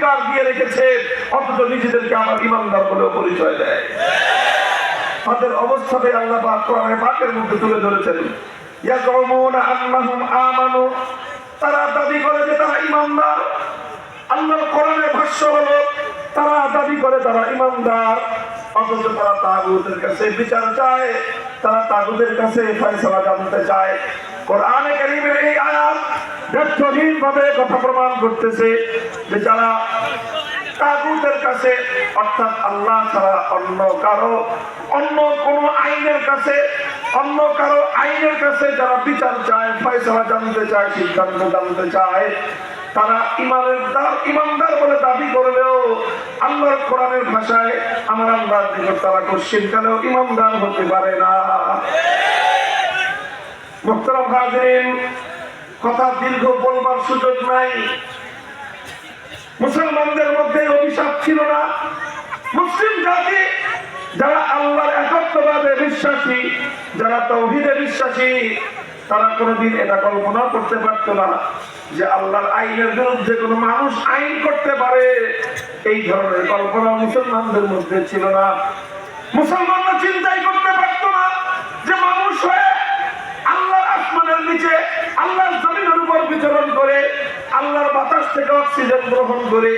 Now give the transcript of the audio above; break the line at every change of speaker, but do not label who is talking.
অধিকার দিয়ে রেখেছে, অথচ নিজেদেরকে আমার ইমানদার বলেও পরিচয় দেয়। তাদের অবস্থাতে আল্লাহ পাক কোরআনে পাকের মধ্যে তুলে ধরেছেন, ইয়াজুমুনা আন্নাহুম আমানু, তারা দাবি করে যে তারা ইমানদার। আল্লাহর কোরআনের ভাষ্য হলো তারা দাবি করে তারা ইমানদার, অথচ তারা তাগুতের কাছে বিচার চায়, তারা তাগুতের কাছে ফয়সালা জানতে চায়। কোরআনে কারীমের এই আয়াত ব্যর্থহীনভাবে কথা প্রমাণ করতেছে যে যারা তাগুতের কাছে, অর্থাৎ আল্লাহ ছাড়া অন্য কোনো আইনের কাছে, অন্য কারো আইনের কাছে যারা বিচার চায়, ফয়সালা জানতে চায়, সিদ্ধান্ত জানতে চায়, তারা ইমানদার বলে দাবি করলেও আল্লাহর কোরআনের ভাষায় আমার আল্লাহর নিকট তারা কোশ্চিনকালেও ইমানদার হতে পারে না। মুহতারাম হাজিরিন, কথা দীর্ঘ বলবার সুযোগ নাই। মুসলমানদের মধ্যে অভিশাপ ছিল না। মুসলিম জাতি যারা আল্লাহর একত্ববাদে বিশ্বাসী, যারা তাওহীদে বিশ্বাসী, তারা কোনোদিন এটা কল্পনা করতে পারত না যে আল্লাহর আইনের বিরুদ্ধে কোনো মানুষ আইন করতে পারে। এই ধরনের কল্পনা মুসলমানদের মধ্যে ছিল না। মুসলমানরা চিন্তাই করতে পারত না যে মানুষ হয়ে আল্লাহর আসমানের নিচে, আল্লাহর জমিনের উপর বিচরণ করে, আল্লাহর বাতাস থেকে অক্সিজেন গ্রহণ করে